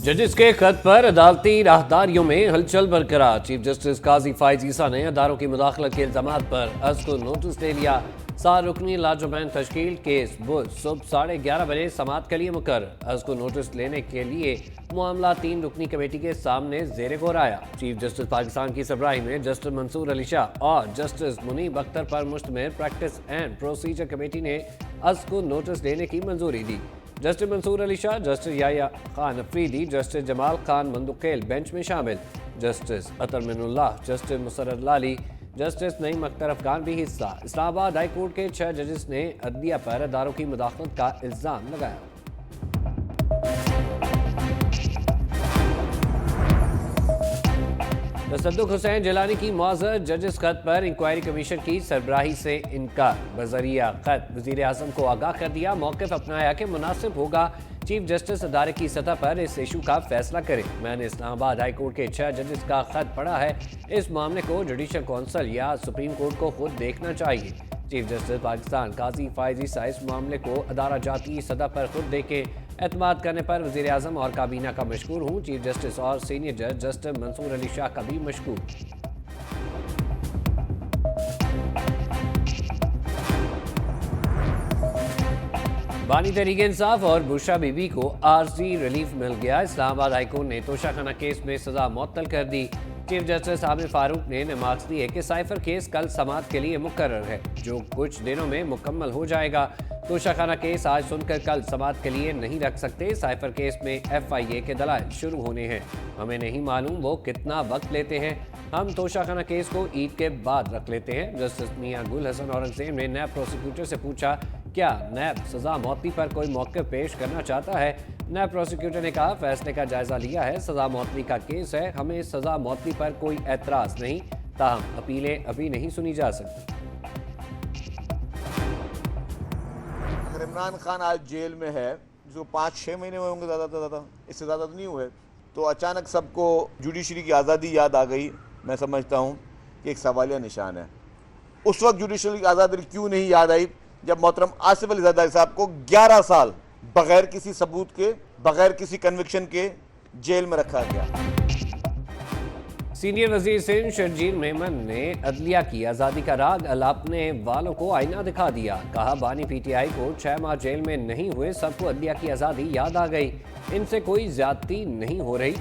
जजिस के खत पर अदालती राहदारियों में हलचल बरकरार। चीफ जस्टिस काजी फायज ईसा ने अदारों की मुदाखलत के इल्जामात पर अज को नोटिस दे लिया। 7 रुकनी लाजबैन तश्कील केस बुध सुबह 11:30 बजे समाअत के लिए मुकर्रर। अज को नोटिस लेने के लिए मामला 3 रुकनी कमेटी के सामने जेर गौर आया। चीफ जस्टिस पाकिस्तान की सरबराही में जस्टिस मंसूर अली शाह और जस्टिस मुनीब अख्तर पर मुश्तमिल प्रैक्टिस एंड प्रोसीजर कमेटी ने अज को नोटिस लेने की मंजूरी दी। Justice Mansoor Ali Shah, justice Yahya Khan Afridi, justice Jamal Khan Mandokhail bench में शामिल। जस्टिस अतर मिनुल्लाह, जस्टिस मुसर्रत लाली, जस्टिस नईम अख्तर अफगान भी हिस्सा। इस्लामाबाद हाई कोर्ट के 6 जजेस ने अदलिया पर अदारों की मुदाखलत का इल्जाम लगाया। तसद्दुक हुसैन जिलानी की मुआज़र जजिस खत पर इंक्वायरी कमीशन की सरबराही से इनकार। बजरिया खत वज़ीर आज़म को आगाह कर दिया। मौक़िफ़ अपनाया कि मुनासिब होगा चीफ जस्टिस अदारे की सतह पर इस इशू का फैसला करे। मैंने इस्लामाबाद हाई कोर्ट के 6 जजेस का खत पढ़ा है। इस मामले को जुडिशल कौंसिल या सुप्रीम कोर्ट को खुद देखना चाहिए। चीफ जस्टिस पाकिस्तान काजी फायज ईसा इस मामले को अदारा जाती सतह पर खुद देखें। एतमाद करने पर वज़ीर आज़म और काबीना का मशकूर हूँ। चीफ जस्टिस और सीनियर जज जस्टिस मंसूर अली शाह का भी मशकूर। बानी तहरीक इंसाफ और बुशरा बीबी को आर्जी रिलीफ मिल गया। इस्लामाबाद हाईकोर्ट ने तोशाखाना केस में सजा मुअत्तल कर दी। चीफ जस्टिस आमिर फारूक ने नमाज दी है कि साइफर केस कल समाअत के लिए मुकर्रर है, जो कुछ दिनों में मुकम्मल हो जाएगा। तोशाखाना केस आज सुनकर कल समाअत के लिए नहीं रख सकते। साइफर केस में FIA के दलाइल शुरू होने हैं। हमें नहीं मालूम वो कितना वक्त लेते हैं। हम तोशाखाना केस को ईद के बाद रख लेते हैं। जस्टिस मियां गुल हसन औरंगजेब ने नैब प्रोसिक्यूटर से पूछा, क्या नैब सजा मौती पर कोई मौक़िफ़ पेश करना चाहता है? नैब प्रोसिक्यूटर ने कहा, फैसले का जायजा लिया है। सजा मौती का केस है, हमें सजा मौती पर कोई एतराज़ नहीं, ताहम अपीलें अभी नहीं सुनी जा सकती। इमरान खान आज जेल में है, जो 5-6 महीने हुए होंगे, ज़्यादा इससे ज़्यादा तो नहीं हुए। तो अचानक सबको जुडिशरी की आज़ादी याद आ गई। मैं समझता हूँ कि एक सवालिया निशान है। उस वक्त जुडिशरी की आज़ादी क्यों नहीं याद आई जब मोहतरम आसिफ अली जरदारी साहब को 11 साल बगैर किसी सबूत के, बगैर किसी कन्विक्शन के जेल में रखा गया। सीनियर वजीर सिंध शर्जील मेमन ने अदलिया की आज़ादी का राग अलापने वालों को आईना दिखा दिया। कहा, बानी PTI को 6 माह जेल में नहीं हुए, सबको अदलिया की आज़ादी याद आ गई। इनसे कोई ज्यादती नहीं हो रही।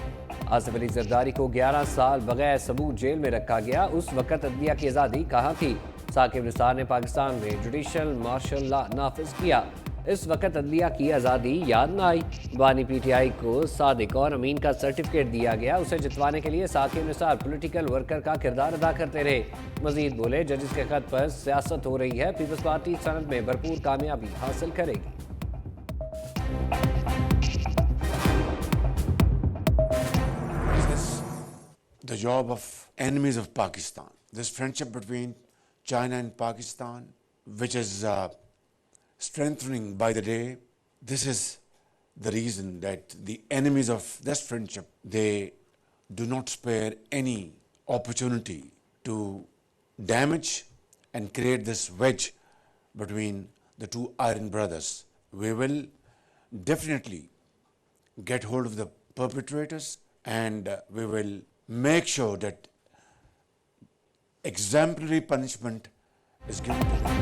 आसिफ अली जरदारी को 11 साल बगैर सबूत जेल में रखा गया। उस वक़्त अदलिया की आज़ादी कहाँ थी? साकिब निसार ने पाकिस्तान में जुडिशल मार्शल लॉ नाफिज किया। इस वक्त अदलिया की आज़ादी याद न आई। बानी PTI को सादिक और अमीन का सर्टिफिकेट दिया गया। उसे जितवाने के लिए साकिब निसार पॉलिटिकल वर्कर का किरदार अदा करते रहे। मजीद बोले, जजिस के खत पर सियासत हो रही है। पीपल्स पार्टी सनद में भरपूर कामयाबी हासिल करेगी। The job of enemies of Pakistan. This friendship between China and Pakistan, which is strengthening by the day. This is the reason that the enemies of this friendship, they do not spare any opportunity to damage and create this wedge between the two iron brothers. We will definitely get hold of the perpetrators and we will make sure that exemplary punishment is given to them.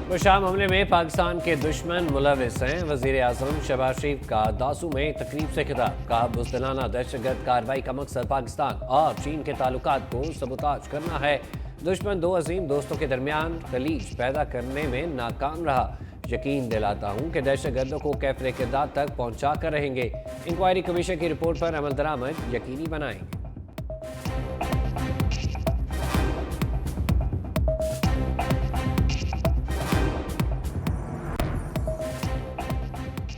Bushra मामले में पाकिस्तान के दुश्मन मुलविस हैं। वज़ीर आज़म शहबाज शरीफ का दासू में तकरीब से खिताब। कहा, बुज़दिलाना दहशतगर्द कार्रवाई का मकसद पाकिस्तान और चीन के ताल्लुकात को सबूताज करना है। दुश्मन 2 अजीम दोस्तों के दरमियान खलीज पैदा करने में नाकाम रहा। यकीन दिलाता हूँ कि दहशतगर्दों को कैफरे किरदार तक पहुँचा कर रहेंगे। इंक्वायरी कमीशन की रिपोर्ट पर अमल दरामद यकीनी बनाएंगे।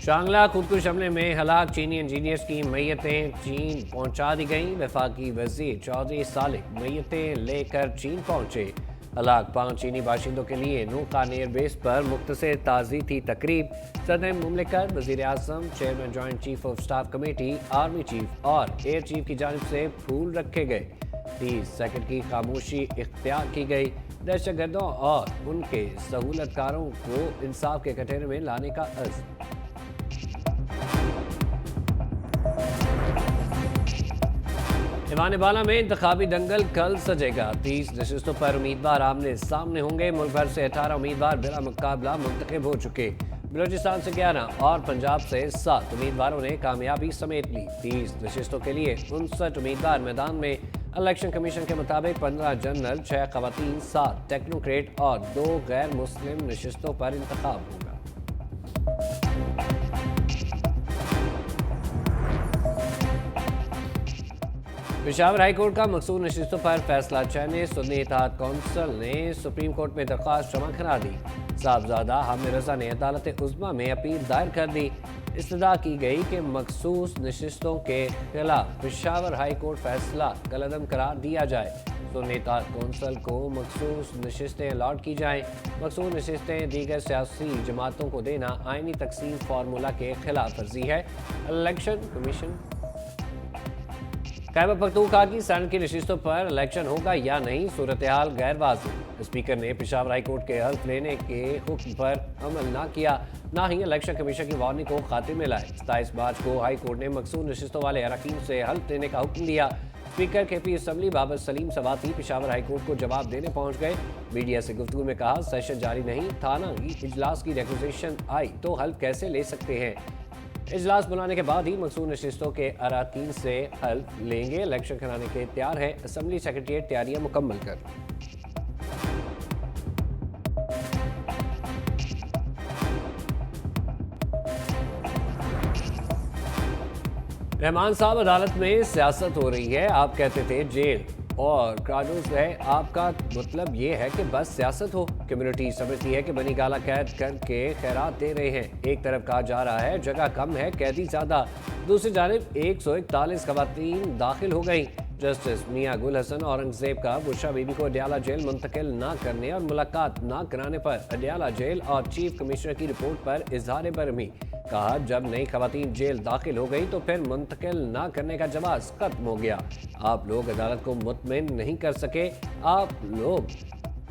शांगला खुदकुश हमले में हलाक चीनी इंजीनियर्स की मैयतें चीन पहुंचा दी गईं। वफाकी वजीर चौधरी सालिक मैयतें लेकर चीन पहुंचे। हलाक 5 चीनी बाशिंदों के लिए नूकान एयरबेस पर मुख्तसर ताज़ीती तकरीब। सदर मुमलिकत, वज़ीर आज़म, chairman joint chief of staff committee, army chief और एयर चीफ की जानिब से फूल रखे गए। 30 सेकंड की खामोशी इख्तियार की गई। दहशतगर्दों और उनके सहूलतकारों को इंसाफ के कटहरे में लाने का अज़्म। दीवाने बाला में इंतखाबी दंगल कल सजेगा। 30 नशिस्तों पर उम्मीदवार आमने सामने होंगे। मुल्क भर से 18 उम्मीदवार बिला मुकाबला मुंतखब हो चुके। बलूचिस्तान से 11 और पंजाब से 7 उम्मीदवारों ने कामयाबी समेट ली। 30 नशिस्तों के लिए 59 उम्मीदवार मैदान में। इलेक्शन कमीशन के मुताबिक 15 जनरल, 6 खवातीन, 7 टेक्नोक्रेट और 2 गैर मुस्लिम नशिस्तों पर इंतखाब होगा। पेशावर हाईकोर्ट का मकसूद नशिस्तों पर फैसला चाहने सुन्नी इत्तेहाद कौंसिल ने सुप्रीम कोर्ट में दरख्वास्त जमा करा दी। साहबजादा हामिद रजा ने अदालत उज़्मा में अपील दायर कर दी। इस्तदा की गई कि मखसूस नशिस्तों के खिलाफ पेशावर हाई कोर्ट फैसला कलअदम करार दिया जाए। सुन्नी इत्तेहाद कौंसिल को मखसूस नशिस्तें अलॉट की जाएँ। मखसूस नशिस्तें दीगर सियासी जमातों को देना आइनी तकसीम फार्मूला के खिलाफ वर्जी है। इलेक्शन कमीशन खैबर पख्तूनख्वा की सैनेट की नशिस्तों पर इलेक्शन होगा या नहीं, सूरत हाल गैर वाज़ेह। स्पीकर ने पेशावर हाई कोर्ट के हल्फ लेने के हुक्म पर अमल ना किया, ना ही इलेक्शन कमीशन की वार्निंग को खाते में लाए। 27 मार्च को हाई कोर्ट ने मकसूद नशिस्तों वाले अरकान से हल्फ लेने का हुक्म दिया। Speaker KP assembly Babar Saleem Swati Peshawar high court को जवाब देने पहुंच गए। मीडिया से गुफ्तगू में कहा, सेशन जारी नहीं था ना, इजलास की रिक्वेजिशन आई तो हल्फ कैसे ले सकते हैं। इजलास बुलाने के बाद ही मकसूद नशिस्तों के अरकान से हल्फ लेंगे। इलेक्शन कराने के तैयार है। असम्बली सेक्रेटरीट तैयारियां मुकम्मल कर। रहमान साहब, अदालत में सियासत हो रही है। आप कहते थे जेल और कानून है, आपका मतलब ये है कि बस सियासत हो। कम्युनिटी समझती है कि बनी गाला कैद करके खैरात दे रहे हैं। एक तरफ कहा जा रहा है जगह कम है, कैदी ज़्यादा। दूसरी जानिब 141 खवातीन दाखिल हो गई। जस्टिस मियां गुल हसन औरंगजेब का बुशरा बीबी को अडयाला जेल मुंतकिल ना करने और मुलाकात ना कराने पर अडयाला जेल और चीफ कमिश्नर की रिपोर्ट पर इजहार बरहमी। कहा, जब नई खवातीन जेल दाखिल हो गई तो फिर मुंतकिल ना करने का जवाब खत्म हो गया। आप लोग अदालत को मुतमिन नहीं कर सके। आप लोग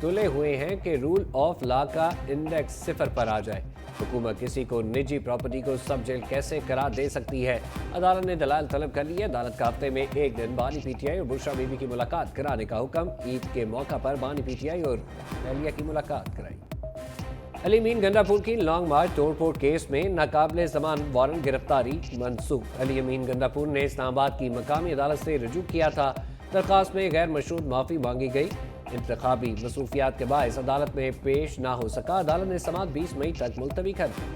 तुले हुए हैं कि रूल ऑफ लॉ का इंडेक्स 0 पर आ जाए। हुकूमत किसी को निजी प्रॉपर्टी को सब जेल कैसे करार दे सकती है। अदालत ने दलाल तलब कर ली है। अदालत का हफ्ते में एक दिन बानी PTI और बुशरा बीबी की मुलाकात कराने का हुक्म। ईद के मौका पर बानी PTI और एहलिया की मुलाकात कराई। अली अमीन गंडापुर की लॉन्ग मार्च तोड़फोड़ केस में नाकाबिले ज़मान वारंट गिरफ्तारी मनसूख। अली अमीन गंडापुर ने इस्लामाबाद की मकामी अदालत से रुजू किया था। दरख्वास्त में गैर मशरूत माफ़ी मांगी गई। इंतखाबी मसरूफियात के बायस अदालत में पेश ना हो सका। अदालत ने समाअत 20 मई तक मुलतवी कर दी।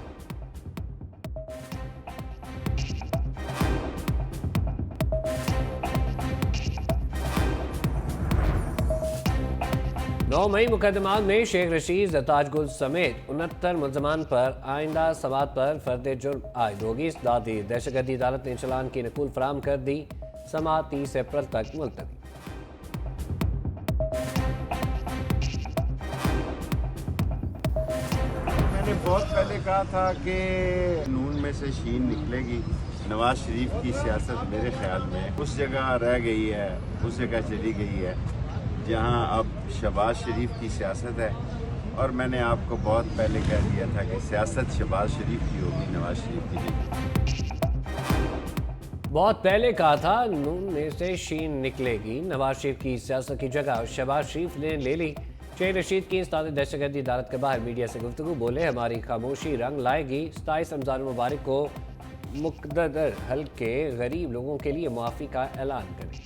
नौ मई मुकदमात में शेख रशीद, ताजगुल समेत 69 मुलजमान पर आइंदा समाअत पर फर्द जुर्म आयद होगी। इसदादी दहशतगर्दी अदालत ने चलान की नकुल फराम कर दी। समाअत 30 अप्रैल तक मुलतवी। मैंने बहुत पहले कहा था कि नून में से शीन निकलेगी। नवाज शरीफ की सियासत मेरे ख्याल में उस जगह रह गई है, उस जगह चली गई है जहां अब शहबाज शरीफ की सियासत है। और मैंने आपको बहुत पहले कह दिया था कि सियासत शहबाज शरीफ की होगी, नवाज शरीफ की नहीं। बहुत पहले कहा था नून में से शीन निकलेगी। नवाज शरीफ की सियासत की जगह शहबाज शरीफ ने ले ली। शेख रशीद की इस्ताद दहशतगर्दी अदालत के बाहर मीडिया से गुफ्तगू बोले, हमारी खामोशी रंग लाएगी। 27 रमज़ान मुबारक को मुक़द्दर हल्के गरीब लोगों के लिए मुआफ़ी का ऐलान करें।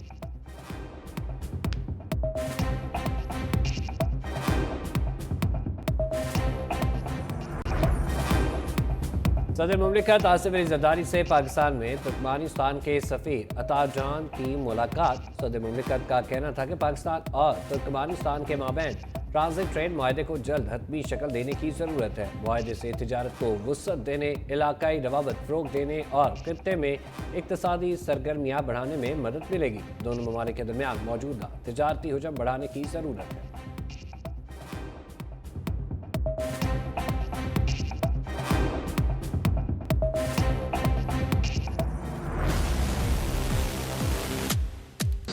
सदर मुमलिकत आसिफ अली जरदारी से पाकिस्तान में तुर्कमानिस्तान के सफ़ीर अता जान की मुलाकात। सदर मुमलिकत का कहना था कि पाकिस्तान और तुर्कमानिस्तान के माबैन ट्रांजिट ट्रेड माहदे को जल्द हतमी शक्ल देने की ज़रूरत है। माहदे से तिजारत को वुसअत देने, इलाकाई रवाबत फ़रोग़ देने और खित्ते में इक़्तिसादी सरगर्मियाँ बढ़ाने में मदद मिलेगी। दोनों ममालिक के दरमियान मौजूदा तिजारती हुजम बढ़ाने की ज़रूरत है।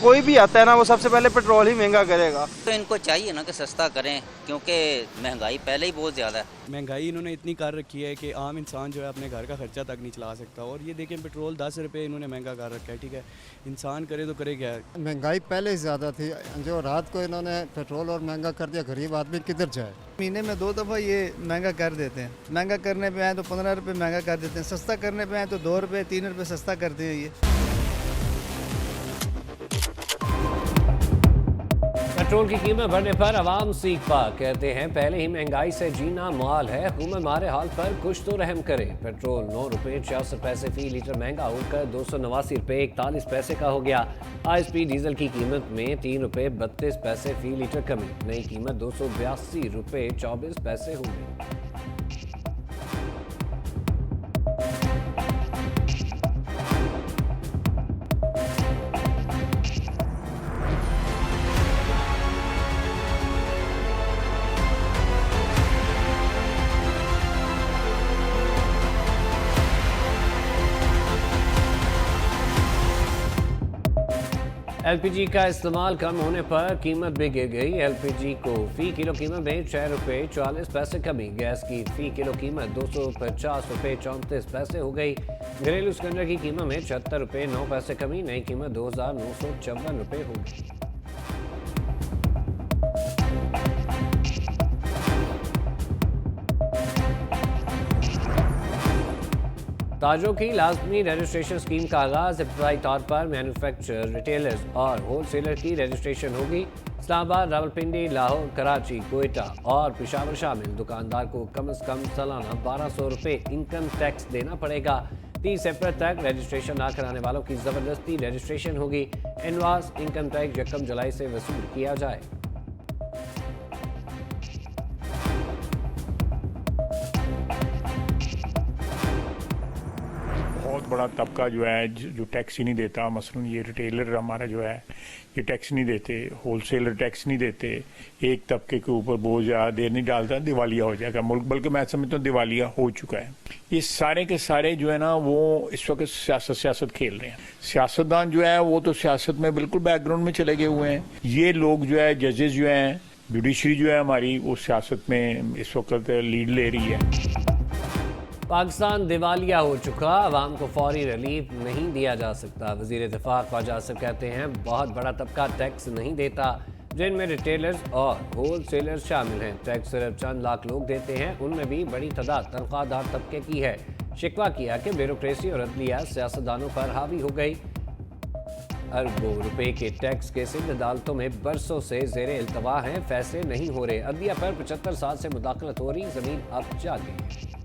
कोई भी आता है ना वो सबसे पहले पेट्रोल ही महंगा करेगा। तो इनको चाहिए ना कि सस्ता करें, क्योंकि महंगाई पहले ही बहुत ज़्यादा है। महंगाई इन्होंने इतनी कर रखी है कि आम इंसान जो है अपने घर का खर्चा तक नहीं चला सकता। और ये देखें पेट्रोल 10 रुपये इन्होंने महंगा कर रखा है, ठीक है, इंसान करे तो करे क्या। महंगाई पहले ही ज़्यादा थी, जो रात को इन्होंने पेट्रोल और महंगा कर दिया, गरीब आदमी किधर जाए। महीने में 2 दफ़ा ये महंगा कर देते हैं। महंगा करने पे आए तो 15 रुपये महंगा कर देते हैं, सस्ता करने पे आए तो 2 रुपये 3 रुपये सस्ता करते हैं ये। पेट्रोल की कीमत बढ़ने पर आवाम सीख पा, कहते हैं पहले ही महंगाई से जीना मुहाल है, हुकूमत हमारे हाल पर कुछ तो रहम करे। पेट्रोल 9 रुपये 66 पैसे फी लीटर महंगा होकर 289 रुपये 41 पैसे का हो गया। ISP डीजल की कीमत में 3 रुपये 32 पैसे फी लीटर कमी, नई कीमत 282 रुपये 24 पैसे हो गई। LPG का इस्तेमाल कम होने पर कीमत भी गिर गई। LPG को फी किलो कीमत में 6 रुपये 44 पैसे कमी, गैस की फी किलो कीमत 250 रुपये 34 पैसे हो गई। घरेलू सिलेंडर की कीमत में 76 रुपये 9 पैसे कमी, नई कीमत 2954 रुपये हो गई। ताजों की लाजमी रजिस्ट्रेशन स्कीम का आगाज इब्तदाई तौर पर मैन्युफैक्चरर, रिटेलर्स और होलसेलर की रजिस्ट्रेशन होगी। इस्लामाबाद, रावलपिंडी, लाहौर, कराची, कोयटा और पेशावर शामिल दुकानदार को कम से कम सालाना 1200 रुपये इनकम टैक्स देना पड़ेगा। 30 अप्रैल तक रजिस्ट्रेशन ना कराने वालों की ज़बरदस्ती रजिस्ट्रेशन होगी। इनवास इनकम टैक्स 1 जुलाई से वसूल किया जाए। बहुत बड़ा तबका जो है जो टैक्स ही नहीं देता, मसलन ये रिटेलर हमारा जो है ये टैक्स नहीं देते, होलसेलर टैक्स नहीं देते, एक तबके के ऊपर बोझ देर नहीं डालता, दिवालिया हो जाएगा मुल्क, बल्कि मैं समझता हूँ दिवालिया हो चुका है। ये सारे के सारे जो है ना वो इस वक्त सियासत खेल रहे हैं। सियासतदान जो है वो तो सियासत में बिल्कुल बैकग्राउंड में चले गए हुए हैं। ये लोग जो है जजेस जो हैं, जुडिशरी जो है हमारी, वो सियासत में इस वक्त लीड ले रही है। पाकिस्तान दिवालिया हो चुका, आवाम को फौरी रिलीफ नहीं दिया जा सकता। वज़ीर दिफा ख्वाजा आसिफ कहते हैं बहुत बड़ा तबका टैक्स नहीं देता, जिनमें रिटेलर्स और होलसेलर्स शामिल हैं। टैक्स सिर्फ चंद लाख लोग देते हैं, उनमें भी बड़ी तादाद तनख्वाहदार तबके की है। शिकवा किया कि ब्यूरोक्रेसी और अदलिया सियासतदानों पर हावी हो गई। अरबों रुपए के टैक्स के सिंध अदालतों में बरसों से ज़ेरे इल्तवा हैं, फैसले नहीं हो रहे। अदलिया पर 75 साल से मुदाखलत हो रही, ज़मीन अब जा गई।